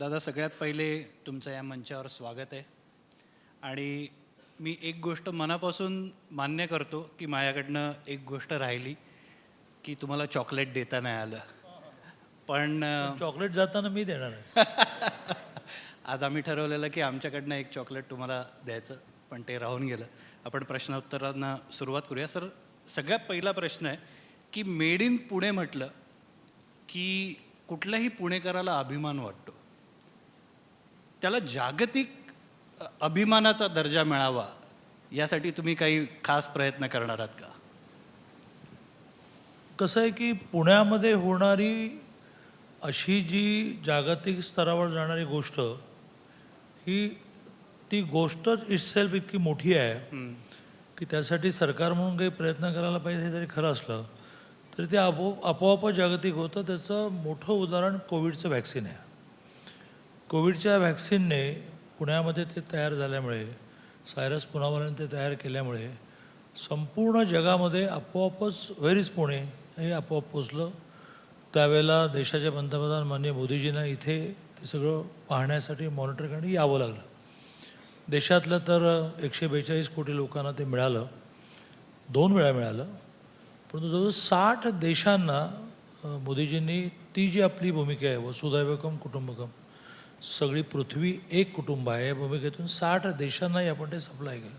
दादा, सगळ्यात पहिले तुमचं या मंचावर स्वागत आहे. आणि मी एक गोष्ट मनापासून मान्य करतो की माझ्याकडनं एक गोष्ट राहिली की तुम्हाला चॉकलेट देता नाही आलं. पण चॉकलेट जाताना मी देणार आहे. आज आम्ही ठरवलेलं की आमच्याकडनं एक चॉकलेट तुम्हाला द्यायचं, पण ते राहून गेलं. आपण प्रश्नोत्तरांना सुरुवात करूया. सर, सगळ्यात पहिला प्रश्न आहे की मेड इन पुणे म्हटलं की कुठल्याही पुणेकराला अभिमान वाटतो. त्याला जागतिक अभिमानाचा दर्जा मिळावा यासाठी तुम्ही काही खास प्रयत्न करणार आहात का? कसं आहे की पुण्यामध्ये होणारी अशी जी जागतिक स्तरावर जाणारी गोष्ट ही ती गोष्टच इटसेल्फ इतकी मोठी आहे की त्यासाठी सरकार म्हणून काही प्रयत्न करायला पाहिजे हे जरी खरं असलं तरी ते आपोआपच जागतिक होतं. त्याचं मोठं उदाहरण कोविडचं व्हॅक्सिन आहे. कोविडच्या व्हॅक्सिनने पुण्यामध्ये ते तयार झाल्यामुळे, सायरस पुनावालाने ते तयार केल्यामुळे संपूर्ण जगामध्ये आपोआपच व्हेरीज पुणे हे आपोआप पोचलं. त्यावेळेला देशाचे पंतप्रधान माननीय मोदीजींना इथे ते सगळं पाहण्यासाठी मॉनिटर करण्यासाठी यावं लागलं. देशातलं तर 142 कोटी लोकांना ते मिळालं, 2 वेळा मिळालं. परंतु जवळजवळ 60 देशांना मोदीजींनी ती जी आपली भूमिका आहे वसुधैवकम कुटुंबकम, सगळी पृथ्वी एक कुटुंब आहे, या भूमिकेतून 60 देशांनाही आपण ते सप्लाय केलं.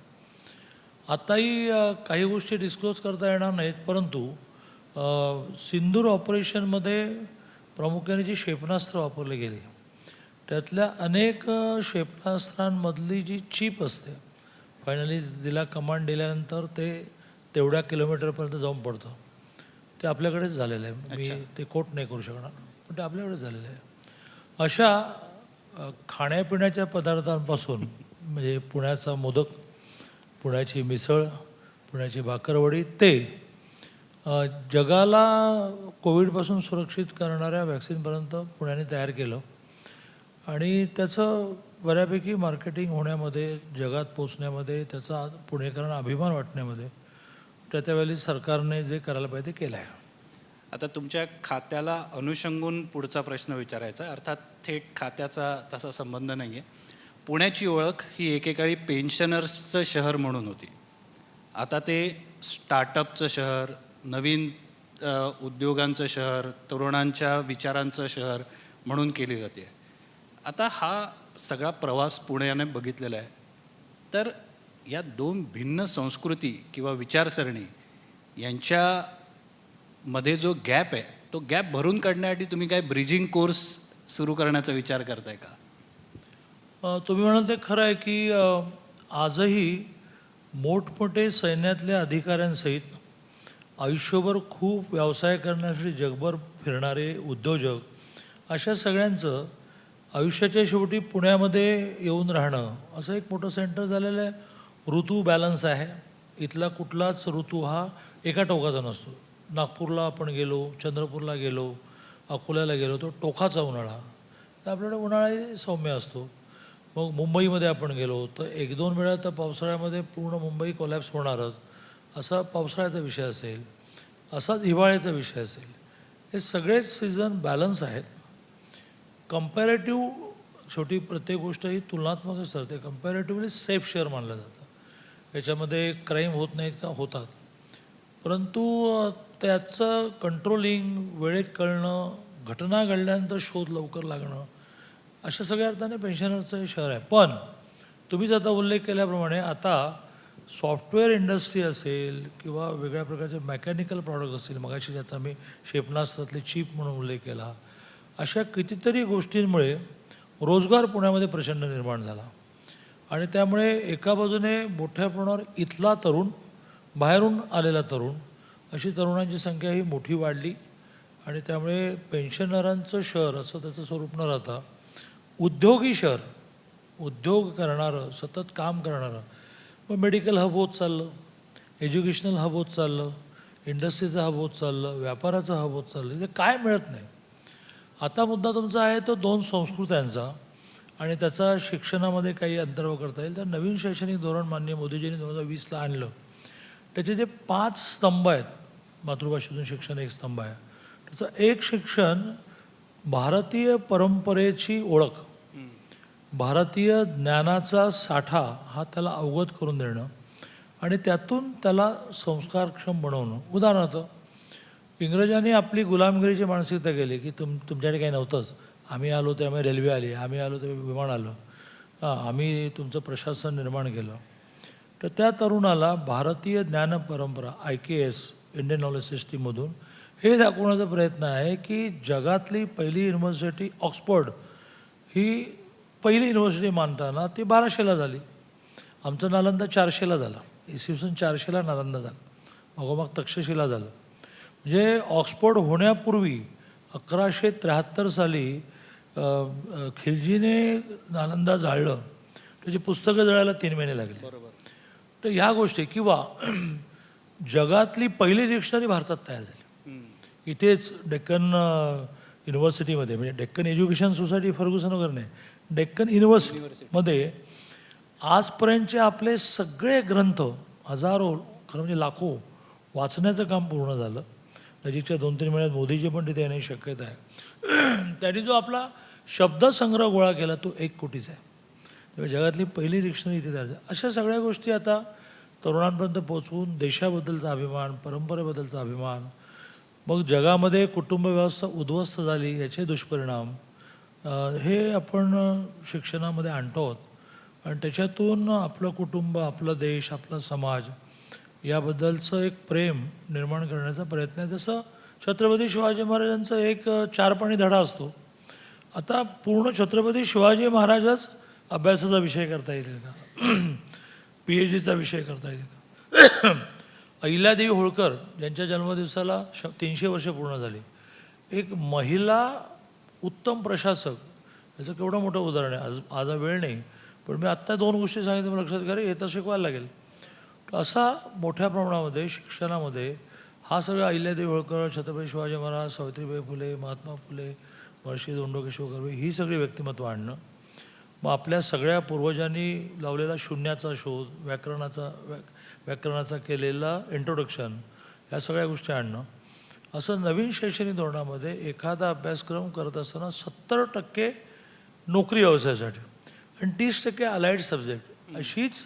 आताही काही गोष्टी डिस्क्लोज करता येणार नाहीत, परंतु सिंदूर ऑपरेशनमध्ये प्रामुख्याने जी क्षेपणास्त्र वापरली गेली त्यातल्या अनेक क्षेपणास्त्रांमधली जी चिप असते, फायनली जिला कमांड दिल्यानंतर ते तेवढ्या किलोमीटरपर्यंत जाऊन पडतं, ते आपल्याकडेच झालेलं आहे. मी ते कोट नाही करू शकणार, पण ते आपल्याकडेच झालेलं आहे. अशा खाण्यापिण्याच्या पदार्थांपासून म्हणजे पुण्याचा मोदक, पुण्याची मिसळ, पुण्याची भाकरवडी ते जगाला कोविडपासून सुरक्षित करणाऱ्या व्हॅक्सिनपर्यंत पुण्याने तयार केलं. आणि त्याचं बऱ्यापैकी मार्केटिंग होण्यामध्ये, जगात पोचण्यामध्ये, त्याचा पुणेकरांना अभिमान वाटण्यामध्ये त्यावेळी सरकारने जे करायला पाहिजे ते केलं आहे. आता तुमच्या खात्याला अनुषंगून पुढचा प्रश्न विचारायचा. अर्थात थेट खात्याचा तसा संबंध नाही आहे. पुण्याची ओळख ही एकेकाळी पेन्शनर्सचं शहर म्हणून होती. आता ते स्टार्टअपचं शहर, नवीन उद्योगांचं शहर, तरुणांच्या विचारांचं शहर म्हणून केली जाते. आता हा सगळा प्रवास पुण्याने बघितलेला आहे. तर या 2 भिन्न संस्कृती किंवा विचारसरणी यांच्यामध्ये जो गॅप आहे तो गॅप भरून काढण्यासाठी तुम्ही काय ब्रिजिंग कोर्स सुरू करण्याचा विचार करताय का? तुम्ही म्हणाल ते खरं आहे की आजही मोठमोठे सैन्यातल्या अधिकाऱ्यांसहित आयुष्यभर खूप व्यवसाय करण्यासाठी जगभर फिरणारे उद्योजक अशा सगळ्यांचं आयुष्याच्या शेवटी पुण्यामध्ये येऊन राहणं असं एक मोठं सेंटर झालेलं आहे. ऋतू बॅलन्स आहे. इथला कुठलाच ऋतू हा एका टोकाचा नसतो. नागपूरला आपण गेलो, चंद्रपूरला गेलो, अकोल्याला गेलो तो टोकाचा उन्हाळा, तर आपल्याकडे उन्हाळाही सौम्य असतो. मग मुंबईमध्ये आपण गेलो तर 1-2 वेळा तर पावसाळ्यामध्ये पूर्ण मुंबई कोलॅप्स होणारच, असा पावसाळ्याचा विषय असेल, असाच हिवाळ्याचा विषय असेल. हे सगळेच सीझन बॅलन्स आहेत. कंपॅरेटिव्ह शेवटी प्रत्येक गोष्ट ही तुलनात्मकच ठरते. कंपॅरेटिव्हली सेफ शेअर मानलं जातं. याच्यामध्ये क्राईम होत नाहीत का? होतात. परंतु त्याचं कंट्रोलिंग, वेळेत कळणं, घटना घडल्यानंतर शोध लवकर लागणं, अशा सगळ्या अर्थाने पेन्शनरचं हे शहर आहे. पण तुम्हीच आता उल्लेख केल्याप्रमाणे आता सॉफ्टवेअर इंडस्ट्री असेल किंवा वेगळ्या प्रकारचे मेकॅनिकल प्रॉडक्ट असतील, मगाशी त्याचा मी क्षेपणास्त्रातली चिप म्हणून उल्लेख केला, अशा कितीतरी गोष्टींमुळे रोजगार पुण्यामध्ये प्रचंड निर्माण झाला. आणि त्यामुळे एका बाजूने मोठ्या प्रमाणावर इथला तरुण, बाहेरून आलेला तरुण, अशी तरुणांची संख्या ही मोठी वाढली. आणि त्यामुळे पेन्शनरांचं शहर असं त्याचं स्वरूप न राहता उद्योगी शहर, उद्योग करणारं, सतत काम करणारं, मग मेडिकल हब होत चाललं, एज्युकेशनल हब होत चाललं, इंडस्ट्रीचं हब होत चाललं, व्यापाराचं हब होत चाललं. इथे काय मिळत नाही. आता मुद्दा तुमचा आहे तो 2 संस्कृत्यांचा आणि त्याचा शिक्षणामध्ये काही अंतर्भाव करता येईल. तर नवीन शैक्षणिक धोरण माननीय मोदीजींनी 2020ला आणलं. त्याचे जे 5 स्तंभ आहेत, मातृभाषेतून शिक्षण एक स्तंभ आहे, त्याचं एक शिक्षण भारतीय परंपरेची ओळख भारतीय ज्ञानाचा साठा हा त्याला अवगत करून देणं आणि त्यातून त्याला संस्कारक्षम बनवणं. उदाहरणार्थ इंग्रजांनी आपली गुलामगिरीची मानसिकता केली की तुमच्याकडे काही नव्हतंच, आम्ही आलो त्यामुळे रेल्वे आली, आम्ही आलो त्यामुळे विमान आलं, आम्ही तुमचं प्रशासन निर्माण केलं. तर त्या तरुणाला भारतीय ज्ञान परंपरा IKS इंडियन नॉलेज सिस्टीममधून हे दाखवण्याचा प्रयत्न आहे की जगातली पहिली युनिव्हर्सिटी ऑक्सफोर्ड ही पहिली युनिव्हर्सिटी मानताना ती 1200ला झाली. आमचं नालंदा 400ला झाला, इसवी सन 400ला नालंदा झालं, मगोमग तक्षशिला झालं. म्हणजे ऑक्सफोर्ड होण्यापूर्वी 1173 साली खिलजीने नालंदा जाळलं, त्याची पुस्तकं जळायला 3 महिने लागले. तर ह्या गोष्टी किंवा जगातली पहिली डिक्शनरी भारतात तयार झाली इथेच डेक्कन युनिव्हर्सिटीमध्ये, म्हणजे डेक्कन एज्युकेशन सोसायटी फर्ग्युसन वगैरे नाही, डेक्कन युनिव्हर्सिटीमध्ये आजपर्यंतचे आपले सगळे ग्रंथ हजारो, खरं म्हणजे लाखो वाचण्याचं काम पूर्ण झालं. नजीकच्या 2-3 महिन्यात मोदीजी पण तिथे येण्याची शक्यता आहे. त्यांनी जो आपला शब्दसंग्रह गोळा केला तो 1 कोटीचा आहे. तेव्हा जगातली पहिली डिक्शनरी इथे तयार झाली. अशा सगळ्या गोष्टी आता तरुणांपर्यंत पोचवून देशाबद्दलचा अभिमान, परंपरेबद्दलचा अभिमान, मग जगामध्ये कुटुंब व्यवस्था उद्ध्वस्त झाली याचे दुष्परिणाम, हे आपण शिक्षणामध्ये आणतो आहोत आणि त्याच्यातून आपलं कुटुंब, आपला देश, आपला समाज याबद्दलचं एक प्रेम निर्माण करण्याचा प्रयत्न आहे. जसं छत्रपती शिवाजी महाराजांचा एक 4 पानी धडा असतो. आता पूर्ण छत्रपती शिवाजी महाराजच अभ्यासाचा विषय करता येईल का? PhDचा विषय करता येईल का? अहिल्यादेवी होळकर ज्यांच्या जन्मदिवसाला 300 वर्ष पूर्ण झाली, एक महिला उत्तम प्रशासक, याचं केवढं मोठं उदाहरण आहे. आज वेळ नाही, पण मी आत्ता 2 गोष्टी सांगितल्या मला लक्षात घ्या, हे तर शिकवायला लागेल. असा मोठ्या प्रमाणामध्ये शिक्षणामध्ये हा सगळा अहिल्यादेवी होळकर, छत्रपती शिवाजी महाराज, सावित्रीबाई फुले, महात्मा फुले, महर्षी धोंडो केशव कर्वे ही सगळी व्यक्तिमत्व आणणं, मग आपल्या सगळ्या पूर्वजांनी लावलेला शून्याचा शोध, व्याकरणाचा केलेला इंट्रोडक्शन, ह्या सगळ्या गोष्टी आणणं. असं नवीन शैक्षणिक धोरणामध्ये एखादा अभ्यासक्रम करत असताना 70% नोकरी व्यवसायासाठी आणि 30% अलाइड सब्जेक्ट अशीच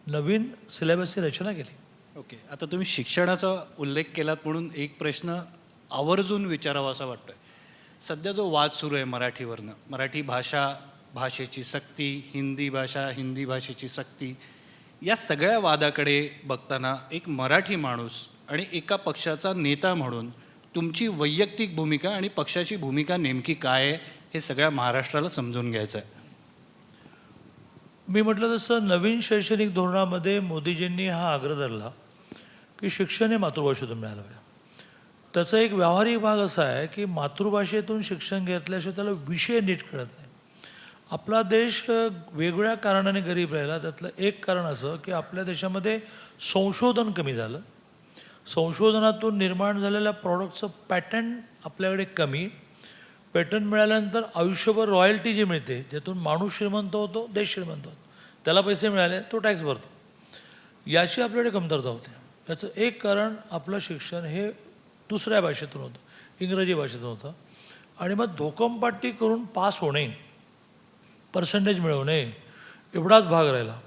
नवीन सिलेबसची रचना केली. ओके, आता तुम्ही शिक्षणाचा उल्लेख केलात म्हणून एक प्रश्न आवर्जून विचारावा असा वाटतोय. सध्या जो वाद सुरू आहे मराठीवरनं, मराठी भाषा, भाषेची सक्ती, हिंदी भाषा, हिंदी भाषेची सक्ती, या सगळ्या वादाकडे बघताना एक मराठी माणूस आणि एका पक्षाचा नेता म्हणून तुमची वैयक्तिक भूमिका आणि पक्षाची भूमिका नेमकी काय आहे हे सगळ्या महाराष्ट्राला समजून घ्यायचं आहे. मी म्हटलं तसं नवीन शैक्षणिक धोरणामध्ये मोदीजींनी हा आग्रह धरला की शिक्षण हे मातृभाषेतून मिळालं पाहिजे. त्याचा एक व्यावहारिक भाग असा आहे की मातृभाषेतून शिक्षण घेतल्याशिवाय त्याला विषय नीट कळत नाही. आपला देश वेगवेगळ्या कारणाने गरीब राहिला. त्यातलं एक कारण असं की आपल्या देशामध्ये संशोधन कमी झालं. संशोधनातून निर्माण झालेल्या प्रॉडक्टचं पॅटर्न आपल्याकडे कमी. पेटंट मिळाल्यानंतर आयुष्यभर रॉयल्टी जी मिळते, ज्यातून माणूस श्रीमंत होतो, देश श्रीमंत होतो, त्याला पैसे मिळाले तो टॅक्स भरतो, याची आपल्याकडे कमतरता होते. याचं एक कारण आपलं शिक्षण हे दुसऱ्या भाषेतून होतं, इंग्रजी भाषेतून होतं. आणि मग धोकमपट्टी करून पास होणे, पर्सेंटेज मिळवणे एवढाच भाग राहिला.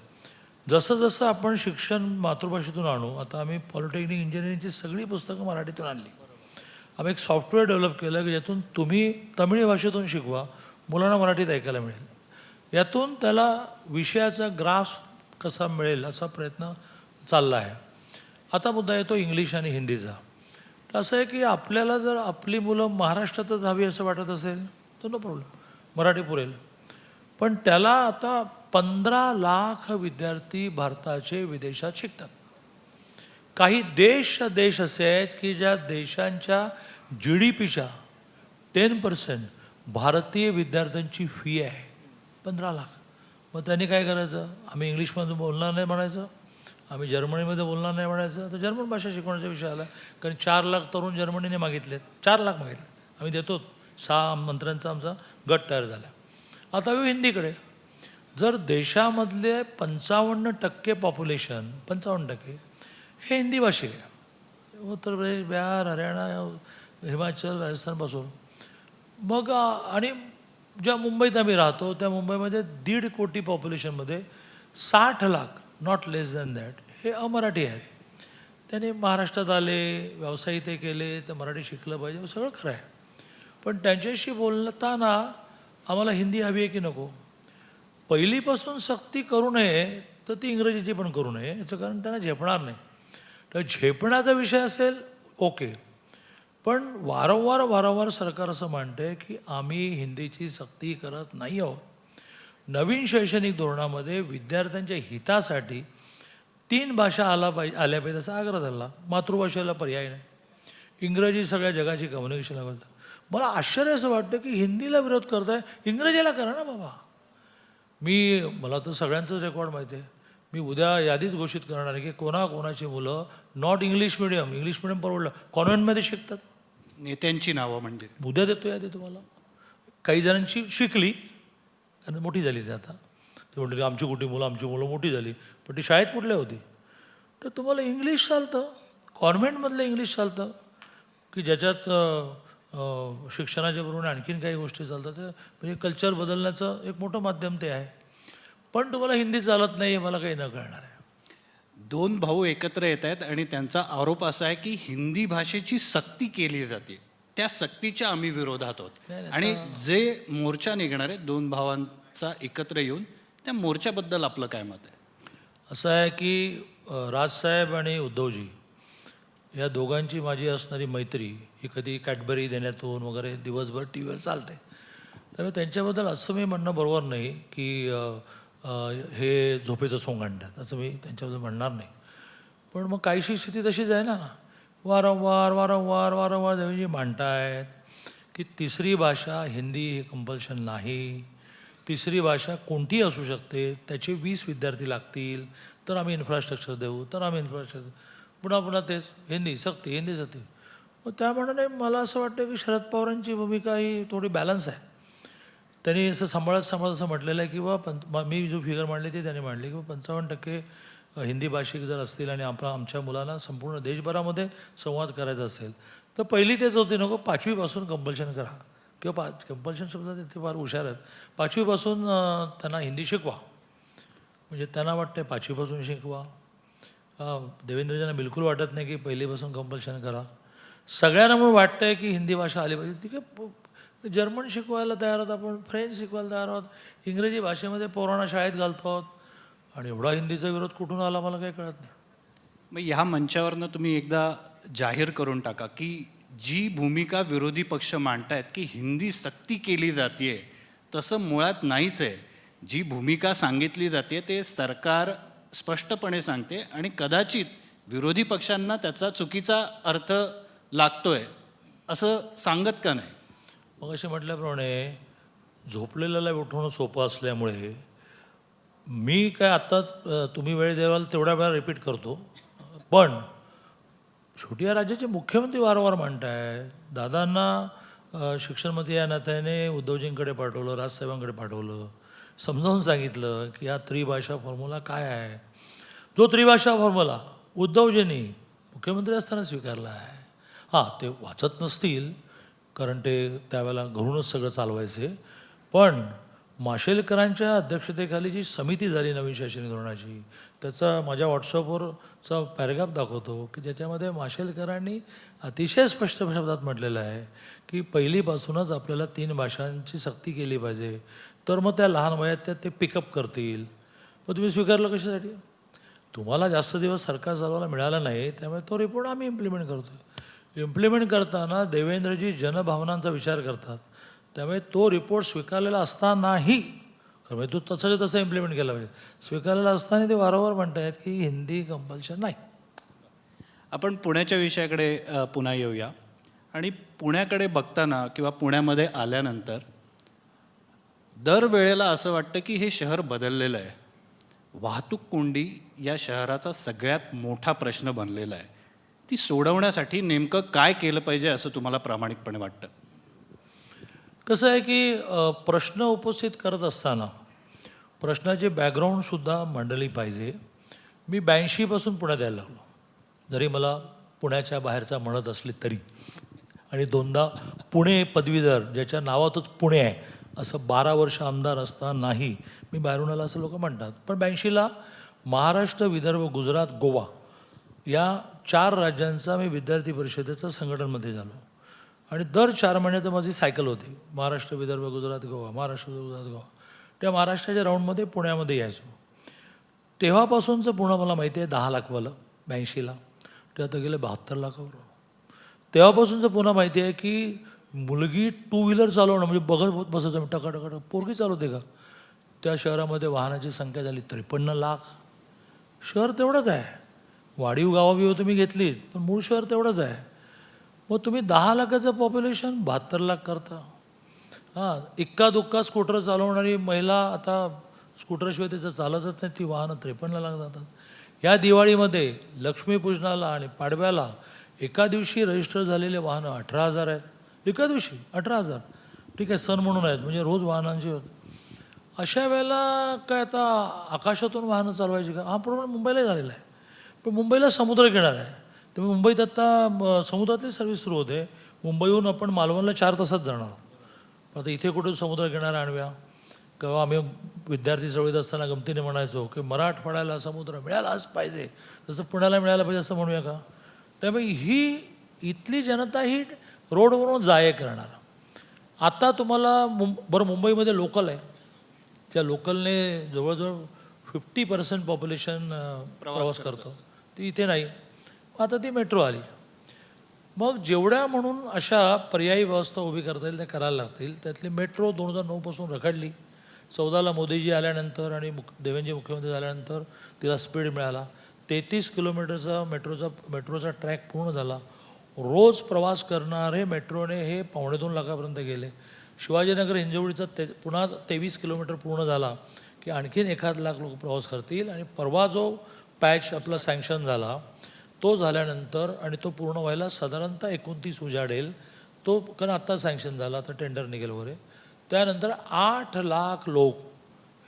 जसं जसं आपण शिक्षण मातृभाषेतून आणू, आता आम्ही पॉलिटेक्निक इंजिनिअरिंगची सगळी पुस्तकं मराठीतून आणली. आम्ही एक सॉफ्टवेअर डेव्हलप केलं की ज्यातून तुम्ही तमिळ भाषेतून शिकवा, मुलांना मराठीत ऐकायला मिळेल. यातून त्याला विषयाचा ग्राफ कसा मिळेल असा प्रयत्न चालला आहे. आता मुद्दा येतो इंग्लिश आणि हिंदीचा. तर असं आहे की आपल्याला जर आपली मुलं महाराष्ट्रातच हवी असं वाटत असेल तर नो प्रॉब्लेम, मराठी पुरेल. पण त्याला आता 15 लाख विद्यार्थी भारताचे विदेशात शिकतात. काही देश असे आहेत की ज्या देशांच्या GDPच्या 10% भारतीय विद्यार्थ्यांची फी आहे, 15 लाख. मग त्यांनी काय करायचं? आम्ही इंग्लिशमध्ये बोलणार नाही म्हणायचं, आम्ही जर्मनीमध्ये बोलणार नाही म्हणायचं. तर जर्मन भाषा शिकवण्याचा विषय आला, कारण 4 लाख तरुण जर्मनीने मागितलेत, 4 लाख मागितले, आम्ही देतो. 6 मंत्र्यांचा आमचा गट तयार झाला. आता हिंदीकडे. जर देशामधले 55% पॉप्युलेशन, 55% हे हिंदी भाषिक आहे, उत्तर प्रदेश, बिहार, हरियाणा, हिमाचल, राजस्थानपासून, मग आणि ज्या मुंबईत आम्ही राहतो त्या मुंबईमध्ये 1.5 कोटी पॉप्युलेशनमध्ये 60 lakh not less than that हे अमराठी आहेत. त्याने महाराष्ट्रात आले, व्यवसाय इथे केले, तर मराठी शिकलं पाहिजे, सगळं खरं आहे. पण त्यांच्याशी बोलताना आम्हाला हिंदी हवी आहे की नको? पहिलीपासून सक्ती करू नये तर ती इंग्रजीची पण करू नये, याचं कारण त्यांना झेपणार नाही. तर झेपण्याचा विषय असेल ओके, पण वारंवार सरकार असं मांडते की आम्ही हिंदीची सक्ती करत नाही आहोत. नवीन शैक्षणिक धोरणामध्ये विद्यार्थ्यांच्या हितासाठी 3 भाषा आल्या पाहिजे असा आग्रह धरला. मातृभाषेला पर्याय नाही, इंग्रजी सगळ्या जगाची कम्युनिकेशन लागतं. मला आश्चर्य असं वाटतं की हिंदीला विरोध करताय, इंग्रजीला करा ना बाबा. मला तर सगळ्यांचंच रेकॉर्ड माहिती आहे. मी उद्या यादीच घोषित करणार आहे की कोणाकोणाची मुलं नॉट इंग्लिश मिडियम परवडलं कॉन्व्हेंटमध्ये शिकतात. नेत्यांची नावं म्हणजे उद्या देतो यादी तुम्हाला. काही जणांची शिकली आणि मोठी झाली ते आता. ते म्हणते आमची मुलं मोठी झाली, पण ती शाळेत कुठल्या होती? तर तुम्हाला इंग्लिश चालतं, कॉन्व्हेंटमधलं इंग्लिश चालतं की ज्याच्यात शिक्षणाच्या बरोबर आणखीन काही गोष्टी चालतात. म्हणजे कल्चर बदलण्याचं एक मोठं माध्यम ते आहे. पण तुम्हाला हिंदी चालत नाही हे मला काही न कळणार आहे. 2 भाऊ एकत्र येत आहेत आणि त्यांचा आरोप असा आहे की हिंदी भाषेची सक्ती केली जाते. त्या सक्तीच्या आम्ही विरोधात आहोत. आणि जे मोर्चा निघणार आहे 2 भावांचा एकत्र येऊन, त्या मोर्चाबद्दल आपलं काय मत आहे? असं आहे की राजसाहेब आणि उद्धवजी या दोघांची माझी असणारी मैत्री ही कधी कॅडबरी देण्यातून वगैरे दिवसभर टी व्हीवर चालते. त्यामुळे त्यांच्याबद्दल असं मी म्हणणं बरोबर नाही की हे झोपेचं सोंग आणतात, असं मी त्यांच्याबद्दल म्हणणार नाही. पण मग काहीशी स्थिती तशीच आहे ना, वारंवार देवेंद्रजी मांडतायत की तिसरी भाषा हिंदी हे कंपल्शन नाही. तिसरी भाषा कोणतीही असू शकते, त्याचे 20 विद्यार्थी लागतील तर आम्ही इन्फ्रास्ट्रक्चर देऊ, पुन्हा तेच हिंदी सक्ती. मग त्याप्रमाणे मला असं वाटतं की शरद पवारांची भूमिका ही थोडी बॅलन्स आहे. त्यांनी असं सांभाळत असं म्हटलेलं आहे की मी जो फिगर मांडली ती त्यांनी मांडली की 55% हिंदी भाषिक जर असतील आणि आमच्या मुलांना संपूर्ण देशभरामध्ये संवाद करायचा असेल तर पहिली तेच होती नको 5वीपासून कंपल्शन करा, किंवा कंपल्शन शब्द ते फार हुशार आहेत. 5वीपासून त्यांना हिंदी शिकवा. म्हणजे त्यांना वाटतं 5वीपासून शिकवा. देवेंद्रजींना बिलकुल वाटत नाही की पहिलीपासून कंपल्शन करा. सगळ्यांना म्हणून वाटतं आहे की हिंदी भाषा आली पाहिजे. ठीक आहे, जर्मन शिकवायला तयार आहोत आपण, फ्रेंच शिकवायला तयार आहोत, इंग्रजी भाषेमध्ये पोरांना शाळेत घालतो आहोत. आणि एवढा हिंदीचा विरोध कुठून आला मला काही कळत नाही. मग ह्या मंचावरनं तुम्ही एकदा जाहीर करून टाका की जी भूमिका विरोधी पक्ष मांडतायत की हिंदी सक्ती केली जाते तसं मुळात नाहीच आहे. जी भूमिका सांगितली जाते ते सरकार स्पष्टपणे सांगते आणि कदाचित विरोधी पक्षांना त्याचा चुकीचा अर्थ लागतोय असं सांगत का नाही? मग असे म्हटल्याप्रमाणे झोपलेल्याला उठवणं सोपं असल्यामुळे मी काय आत्ता तुम्ही वेळ द्याल तेवढ्या वेळा रिपीट करतो. पण शेवटी या राज्याचे मुख्यमंत्री वारंवार म्हणताय, दादांना शिक्षणमंत्री या नात्याने उद्धवजींकडे पाठवलं, राजसाहेबांकडे पाठवलं, समजावून सांगितलं की हा त्रिभाषा फॉर्म्युला काय आहे. जो त्रिभाषा फॉर्म्युला उद्धवजींनी मुख्यमंत्री असताना स्वीकारला आहे. हां, ते वाचत नसतील कारण ते त्यावेळेला घरूनच सगळं चालवायचे. पण माशेलकरांच्या अध्यक्षतेखाली जी समिती झाली नवीन शैक्षणिक धोरणाची, त्याचा माझ्या व्हॉट्सअपवरचा पॅरेग्राफ दाखवतो की ज्याच्यामध्ये माशेलकरांनी अतिशय स्पष्ट शब्दात म्हटलेलं आहे की पहिलीपासूनच आपल्याला 3 भाषांची सक्ती केली पाहिजे, तर मग त्या लहान वयात ते पिकअप करतील. मग तुम्ही स्वीकारलं कशासाठी? तुम्हाला जास्त दिवस सरकार चालवायला मिळालं नाही, त्यामुळे तो रिपोर्ट आम्ही इम्प्लिमेंट करतो. इम्प्लिमेंट करताना देवेंद्रजी जनभावनांचा विचार करतात, त्यामुळे तो रिपोर्ट स्वीकारलेला असतानाही, कारण तो तसं इम्प्लिमेंट केला पाहिजे, स्वीकारलेला असताना ते वारंवार म्हणत आहेत की हिंदी कंपल्शन नाही. आपण पुण्याच्या विषयाकडे पुन्हा येऊया. आणि पुण्याकडे बघताना किंवा पुण्यामध्ये आल्यानंतर दरवेळेला असं वाटतं की हे शहर बदललेलं आहे. वाहतूक कोंडी या शहराचा सगळ्यात मोठा प्रश्न बनलेला आहे. ती सोडवण्यासाठी नेमकं काय केलं पाहिजे असं तुम्हाला प्रामाणिकपणे वाटतं? कसं आहे की प्रश्न उपस्थित करत असताना प्रश्नाचे बॅकग्राऊंडसुद्धा मांडली पाहिजे. मी 82पासून पुण्यात यायला लागलो, जरी मला पुण्याच्या बाहेरचा म्हणत असले तरी, आणि 2दा पुणे पदवीधर ज्याच्या नावातच पुणे आहे असं 12 वर्ष आमदार असता नाही मी बाहेरून आला असं लोक म्हणतात. पण 82ला महाराष्ट्र, विदर्भ, गुजरात, गोवा या 4 राज्यांचा मी विद्यार्थी परिषदेचा संघटनमध्ये झालो आणि दर 4 महिन्याचं माझी सायकल होती. महाराष्ट्र, विदर्भ, गुजरात, गोवा, महाराष्ट्र, गुजरात, गोवा. त्या महाराष्ट्राच्या राऊंडमध्ये पुण्यामध्ये यायचो. तेव्हापासूनचं पुणं मला माहिती आहे 10 लाखवालं 82ला, ते आता गेलं 72 लाखावर. तेव्हापासूनचं पुन्हा माहिती आहे की मुलगी 2 व्हीलर चालवणं म्हणजे बघत बसायचं मी टकाटका पोरगी चालवते का. त्या शहरामध्ये वाहनाची संख्या झाली 53 लाख. शहर तेवढंच आहे, वाढीव गावाबिव तुम्ही घेतलीत पण मूळ शहर तेवढंच आहे. मग तुम्ही 10 लाखाचं पॉप्युलेशन 72 लाख करता. हां, इक्का दुक्का स्कूटर चालवणारी महिला आता स्कूटरशिवाय त्याचं चालतच नाही, ती वाहनं 53 लाख जातात. या दिवाळीमध्ये लक्ष्मीपूजनाला आणि पाडव्याला एका दिवशी रजिस्टर झालेले वाहनं 18,000 आहेत. एका दिवशी 18,000. ठीक आहे, सण म्हणून आहेत म्हणजे रोज वाहनांची होत. अशा वेळेला काय आता आकाशातून वाहनं चालवायची का? हा प्रॉब्लेम मुंबईला झालेला आहे. पण मुंबईला समुद्रकिनारा आहे, त्यामुळे मुंबईत आत्ता समुद्रातली सर्व्हिस सुरू होते. मुंबईहून आपण मालवणला 4 तासात जाणार आहोत. आता इथे कुठे समुद्रकिनारा आणूया. किंवा आम्ही विद्यार्थी चळवळीत असताना गमतीने म्हणायचो की मराठवाड्याला समुद्र मिळालाच पाहिजे, तसं पुण्याला मिळायला पाहिजे असं म्हणूया का. त्यामुळे ही इथली जनता ही रोडवरून जाये करणार. आता तुम्हाला बरं मुंबईमध्ये लोकल आहे, त्या लोकलने जवळजवळ 50% पॉप्युलेशन प्रवास करतं, ती इथे नाही. आता ती मेट्रो आली. मग जेवढ्या म्हणून अशा पर्यायी व्यवस्था उभी करता येईल त्या करायला लागतील. त्यातली मेट्रो 2009पासून रखडली. 14ला मोदीजी आल्यानंतर आणि देवेंद्रजी मुख्यमंत्री झाल्यानंतर तिला स्पीड मिळाला. 33 किलोमीटरचा मेट्रोचा ट्रॅक पूर्ण झाला. रोज प्रवास करणारे मेट्रोने हे 2.25 लाखापर्यंत गेले. शिवाजीनगर हिंजवडीचा पुन्हा 23 किलोमीटर पूर्ण झाला की आणखीन 1 लाख लोक प्रवास करतील. आणि परवा जो पॅच आपला सँक्शन झाला तो झाल्यानंतर आणि तो पूर्ण व्हायला साधारणतः 29 उजाडेल तो, कारण आत्ता सँक्शन झाला, आता टेंडर निघेल वगैरे. त्यानंतर 8 लाख लोक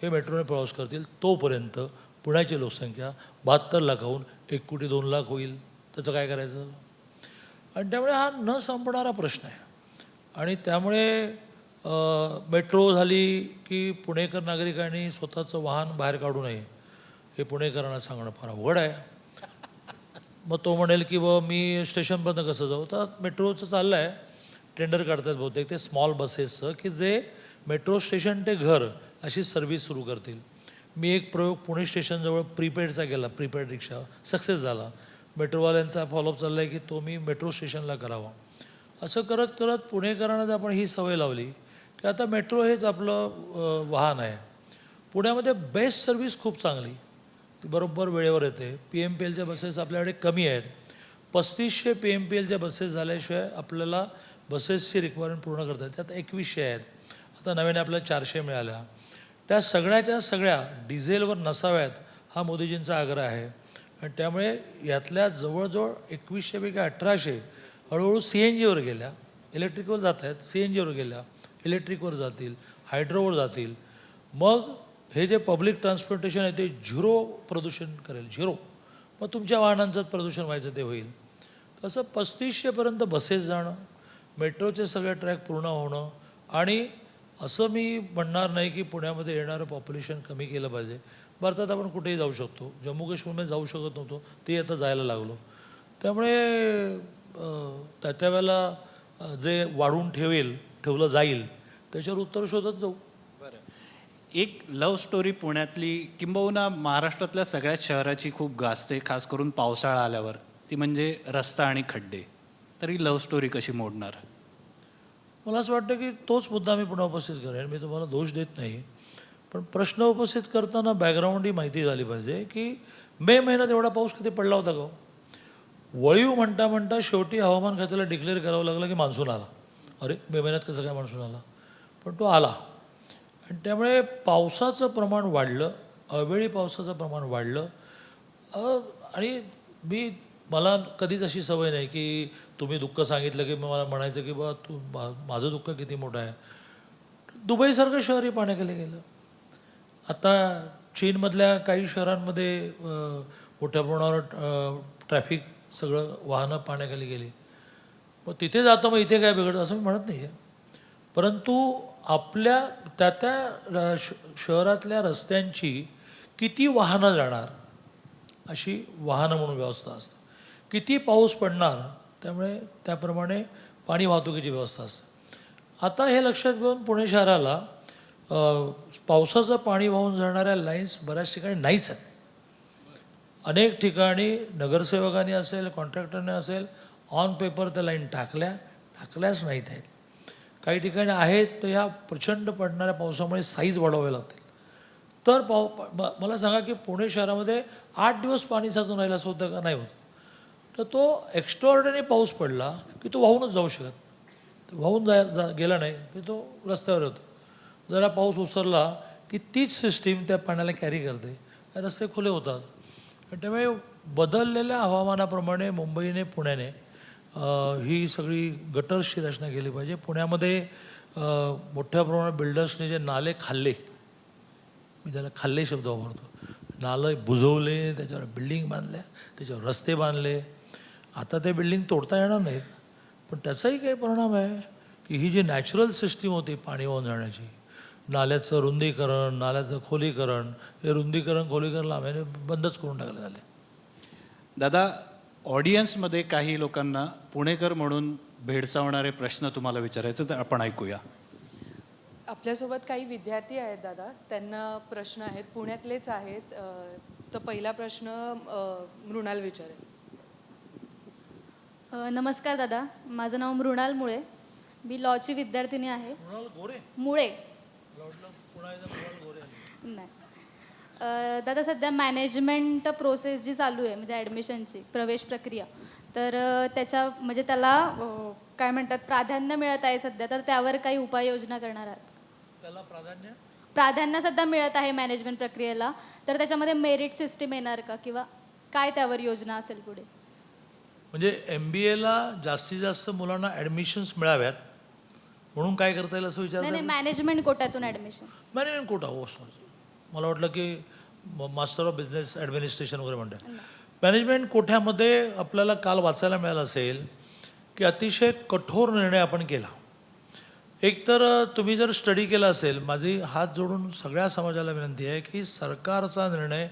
हे मेट्रोने प्रवास करतील. तोपर्यंत पुण्याची लोकसंख्या 72 लाखाहून 1,02,00,000 होईल. त्याचं काय करायचं. आणि त्यामुळे हा न संपणारा प्रश्न आहे. आणि त्यामुळे मेट्रो झाली की पुणेकर नागरिकांनी स्वतःचं वाहन बाहेर काढू नये हे पुणेकरांना सांगणं फार अवघड आहे. मग तो म्हणेल की बा मी स्टेशनपर्यंत कसं जाऊ. तर मेट्रोचं चाललं आहे, टेंडर काढतात बहुतेक ते स्मॉल बसेसचं की जे मेट्रो स्टेशन ते घर अशी सर्व्हिस सुरू करतील. मी एक प्रयोग पुणे स्टेशनजवळ प्रीपेडचा केला, प्रीपेड रिक्षा सक्सेस झाला. मेट्रोवाल्यांचा फॉलोअप चालला आहे की तो मी मेट्रो स्टेशनला करावा. असं करत करत पुणेकरांना जर आपण ही सवय लावली की आता मेट्रो हेच आपलं वाहन आहे. पुण्यामध्ये बेस्ट सर्व्हिस खूप चांगली, ती बरोबर वेळेवर येते. PMPLच्या बसेस आपल्याकडे कमी आहेत. 3500 PMPLच्या बसेस झाल्याशिवाय आपल्याला बसेसची रिक्वायरमेंट पूर्ण करता येते. त्यात 2100 आहेत. आता नव्याने आपल्याला 400 मिळाल्या. त्या सगळ्याच्या सगळ्या डिझेलवर नसाव्यात हा मोदीजींचा आग्रह आहे. आणि त्यामुळे यातल्या जवळजवळ 2100पैकी 1800 हळूहळू CNGवर गेल्या, इलेक्ट्रिकवर जात आहेत, CNGवर गेल्या, इलेक्ट्रिकवर जातील, हायड्रोवर जातील. मग हे जे पब्लिक ट्रान्सपोर्टेशन आहे ते 0 प्रदूषण करेल, 0. मग तुमच्या वाहनांचं प्रदूषण व्हायचं ते होईल. तसं 3500पर्यंत बसेस जाणं, मेट्रोचे सगळे ट्रॅक पूर्ण होणं. आणि असं मी म्हणणार नाही की पुण्यामध्ये येणारं पॉप्युलेशन कमी केलं पाहिजे. भारतात आपण कुठेही जाऊ शकतो. जम्मू काश्मीरमध्ये जाऊ शकत नव्हतो, ते आता जायला लागलो. त्यामुळे त्या वेळेला जे वाढून ठेवलं जाईल त्याच्यावर उत्तर शोधत जाऊ. बरं, एक लव्ह स्टोरी पुण्यातली किंबहुना महाराष्ट्रातल्या सगळ्याच शहराची खूप गाजते, खास करून पावसाळा आल्यावर. ती म्हणजे रस्ता आणि खड्डे. तर ही लव्ह स्टोरी कशी मोडणार. मला असं वाटतं की तोच मुद्दा मी पुन्हा उपस्थित करेन. मी तुम्हाला दोष देत नाही, पण प्रश्न उपस्थित करताना बॅकग्राऊंड ही माहिती झाली पाहिजे की मे महिन्यात एवढा पाऊस कधी पडला होता का. वळीव म्हणता म्हणता शेवटी हवामान खात्याला डिक्लेअर करावं लागलं की मान्सून आला. अरे मे महिन्यात कसं काय मान्सून आला, पण तो आला. आणि त्यामुळे पावसाचं प्रमाण वाढलं, अवेळी पावसाचं प्रमाण वाढलं. आणि मला कधीच अशी सवय नाही की तुम्ही दुःख सांगितलं की मला म्हणायचं की बा माझं दुःख किती मोठं आहे. दुबईसारखं शहरही पाण्याखाली गेलं. आता चीनमधल्या काही शहरांमध्ये मोठ्या प्रमाणावर ट्रॅफिक सगळं वाहनं पाण्याखाली गेली. मग तिथे जातं, मग इथे काय बिघडतं असं मी म्हणत नाही आहे. परंतु आपल्या त्या त्या शहरातल्या रस्त्यांची किती वाहनं जाणार अशी वाहनं म्हणून व्यवस्था असते, किती पाऊस पडणार त्यामुळे त्याप्रमाणे पाणी वाहतुकीची व्यवस्था असते. आता हे लक्षात घेऊन पुणे शहराला पावसाचं पाणी वाहून जाणाऱ्या लाईन्स बऱ्याच ठिकाणी नाहीच आहेत. अनेक ठिकाणी नगरसेवकांनी असेल, कॉन्ट्रॅक्टरने असेल, ऑन पेपर त्या लाईन टाकल्याच नाहीत आहेत. काही ठिकाणी आहेत तर ह्या प्रचंड पडणाऱ्या पावसामुळे साईज वाढवावे लागतील. तर मला सांगा की पुणे शहरामध्ये 8 दिवस पाणी साचून राहिलं असं होतं का? नाही होत. तर तो एक्स्ट्रॉर्डिनरी पाऊस पडला की तो वाहूनच जाऊ शकत. वाहून गेला नाही की तो रस्त्यावर होतो. जरा पाऊस उसरला की तीच सिस्टीम त्या पाण्याला कॅरी करते, रस्ते खुले होतात. त्यामुळे बदललेल्या हवामानाप्रमाणे मुंबईने, पुण्याने ही सगळी गटर्सची रचना केली पाहिजे. पुण्यामध्ये मोठ्या प्रमाणात बिल्डर्सने जे नाले खाल्ले, मी त्याला खाल्ले शब्द वापरतो, नाले बुजवले, त्याच्यावर बिल्डिंग बांधल्या, त्याच्यावर रस्ते बांधले. आता ते बिल्डिंग तोडता येणार नाहीत, पण त्याचाही काही परिणाम आहे की ही जी नॅचरल सिस्टीम होती पाणी वाहून जाण्याची, नाल्याचं रुंदीकरण, नाल्याचं खोलीकरण, हे रुंदीकरण खोलीकरण लांब्याने बंदच करून टाकले झाले. दादा, ऑडियन्समध्ये काही लोकांना पुणेकर म्हणून भेडसावणारे प्रश्न तुम्हाला विचारायचे, तर आपण ऐकूया. आपल्यासोबत काही विद्यार्थी आहेत दादा, त्यांना प्रश्न आहेत, पुण्यातलेच आहेत. तर पहिला प्रश्न मृणाल विचारेल. नमस्कार दादा, माझं नाव मृणाल मुळे, मी लॉची विद्यार्थिनी आहे. मुळे नाही दादा, सध्या मॅनेजमेंट प्रोसेस जी चालू आहे म्हणजे ॲडमिशनची प्रवेश प्रक्रिया, तर त्याच्या म्हणजे त्याला काय म्हणतात प्राधान्य मिळत आहे सध्या, तर त्यावर काही उपाययोजना करणार आहात? त्याला प्राधान्य सध्या मिळत आहे मॅनेजमेंट प्रक्रियेला, तर त्याच्यामध्ये मेरिट सिस्टीम येणार का, किंवा काय त्यावर योजना असेल पुढे? म्हणजे MBAला जास्तीत जास्त मुलांना ॲडमिशन्स मिळाव्यात म्हणून काय करता येईल असं विचार? नाही, मॅनेजमेंट कोट्यातून ॲडमिशन. मॅनेजमेंट कोटा हो, मला वाटलं की मास्टर ऑफ बिझनेस ॲडमिनिस्ट्रेशन वगैरे म्हणतात. मॅनेजमेंट कोठ्यामध्ये आपल्याला काल वाचायला मिळालं असेल की अतिशय कठोर निर्णय आपण केला. एक तर तुम्ही जर स्टडी केला असेल, माझी हात जोडून सगळ्या समाजाला विनंती आहे की सरकारचा निर्णय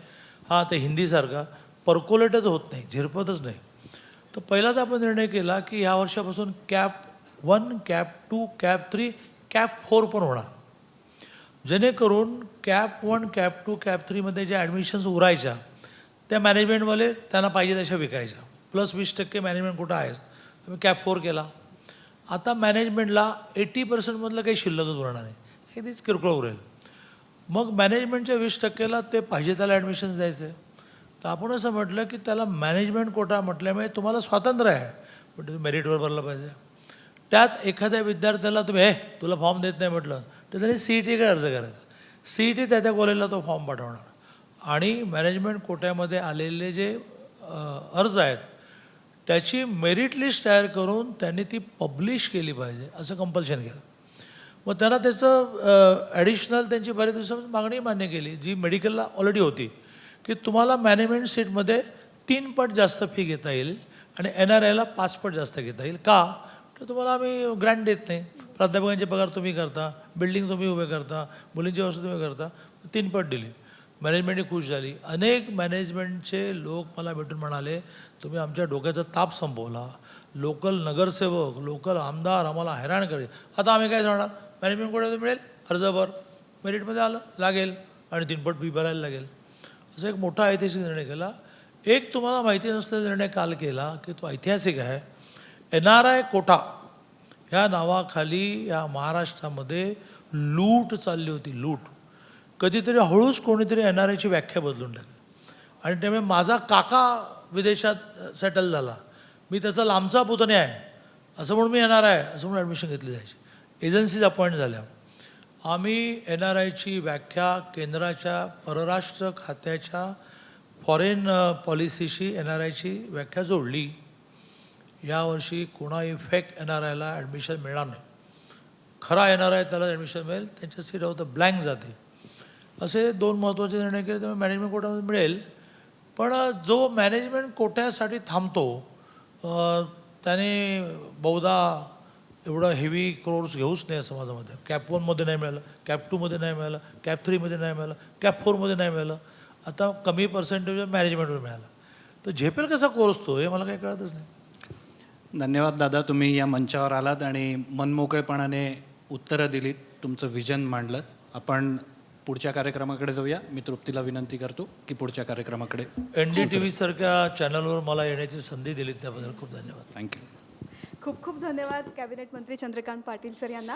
हा ते हिंदीसारखा पर्कोलेटच होत नाही, झिरपतच नाही. तर पहिला तर आपण निर्णय केला की ह्या वर्षापासून कॅप 1, कॅप 2, कॅप 3, कॅप 4 पण होणार, जेणेकरून कॅप 1, कॅप 2, कॅप 3मध्ये ज्या ॲडमिशन्स उरायच्या त्या मॅनेजमेंटवाले त्यांना पाहिजे तशा विकायच्या. प्लस 20% मॅनेजमेंट कुठं आहे, मी कॅप 4 केला. आता मॅनेजमेंटला 80% काही शिल्लकच उरणार नाही, अगदीच किरकोळ उरेल. मग मॅनेजमेंटच्या 20%ला ते पाहिजे त्याला ॲडमिशन्स द्यायचे. तर आपण असं म्हटलं की त्याला मॅनेजमेंट कोटा म्हटल्यामुळे तुम्हाला स्वातंत्र्य आहे, पण तुम्ही मेरिटवर भरलं पाहिजे. त्यात एखाद्या विद्यार्थ्याला तुम्ही तुला फॉर्म देत नाही म्हटलं तर त्यांनी CET काय अर्ज करायचा, CET त्या कॉलेजला तो फॉर्म पाठवणार. आणि मॅनेजमेंट कोट्यामध्ये आलेले जे अर्ज आहेत त्याची मेरिट लिस्ट तयार करून त्यांनी ती पब्लिश केली पाहिजे असं कंपल्शन केलं. मग त्यांना त्याचं ॲडिशनल त्यांची बरेच दिवसांपासून मागणी मान्य केली, जी मेडिकलला ऑलरेडी होती, की तुम्हाला मॅनेजमेंट सीटमध्ये 3 पट जास्त फी घेता येईल आणि NRIला 5 पट जास्त घेता येईल. का? तर तुम्हाला आम्ही ग्रँट देत नाही, प्राध्यापकांचे पगार तुम्ही करता, बिल्डिंग तुम्ही उभे करता, मुलींची व्यवस्था तुम्ही करता, 3 पट दिली. मॅनेजमेंटही खुश झाली. अनेक मॅनेजमेंटचे लोक मला भेटून म्हणाले तुम्ही आमच्या डोक्याचा ताप संपवला, लोकल नगरसेवक, लोकल आमदार आम्हाला हैराण करेल, आता आम्ही काय सांगणार, मॅनेजमेंट कोणाला मिळेल, अर्ज भर, मेरिटमध्ये आलं लागेल आणि 3 पट फी भरायला लागेल. असा एक मोठा ऐतिहासिक निर्णय केला. एक तुम्हाला माहिती नसलेला निर्णय काल केला की तो ऐतिहासिक आहे. NRI कोटा ह्या नावाखाली या महाराष्ट्रामध्ये लूट चालली होती, लूट. कधीतरी हळूच कोणीतरी NRIची व्याख्या बदलून टाकली आणि त्यामुळे माझा काका विदेशात सेटल झाला, मी त्याचा लांबचा पुतणे आहे असं म्हणून मी NRI असं म्हणून ॲडमिशन घेतली जायची. एजन्सीज अपॉइंट झाल्या. आम्ही NRIची व्याख्या केंद्राच्या परराष्ट्र खात्याच्या फॉरेन पॉलिसीशी NRIची व्याख्या जोडली. यावर्षी कोणाही फेक NRIला ॲडमिशन मिळणार नाही. खरा NRI त्याला ॲडमिशन मिळेल, त्यांच्या सीट होतं ब्लँक जातील. असे 2 महत्त्वाचे निर्णय केले, त्यामुळे मॅनेजमेंट कोट्यामध्ये मिळेल. पण जो मॅनेजमेंट कोट्यासाठी थांबतो त्याने बहुधा एवढा हेवी कोर्स घेऊच नाही असं माझं मत आहे. कॅप 1मध्ये नाही मिळालं, कॅप 2मध्ये नाही मिळालं, कॅप 3मध्ये नाही मिळालं, कॅप 4मध्ये नाही मिळालं, आता कमी पर्सेंटेज मॅनेजमेंटवर मिळाला. तर झेपेल कसा कोर्स तो हे मला काही कळतच नाही. धन्यवाद दादा, तुम्ही या मंचावर आलात आणि मनमोकळेपणाने उत्तरं दिलीत, तुमचं विजन मांडलं. आपण पुढच्या कार्यक्रमाकडे जाऊया. मी तृप्तीला विनंती करतो की पुढच्या कार्यक्रमाकडे. NDTV सारख्या चॅनलवर मला येण्याची संधी दिली त्याबद्दल खूप धन्यवाद. थँक्यू. खूप खूप धन्यवाद कॅबिनेट मंत्री चंद्रकांत पाटील सर यांना.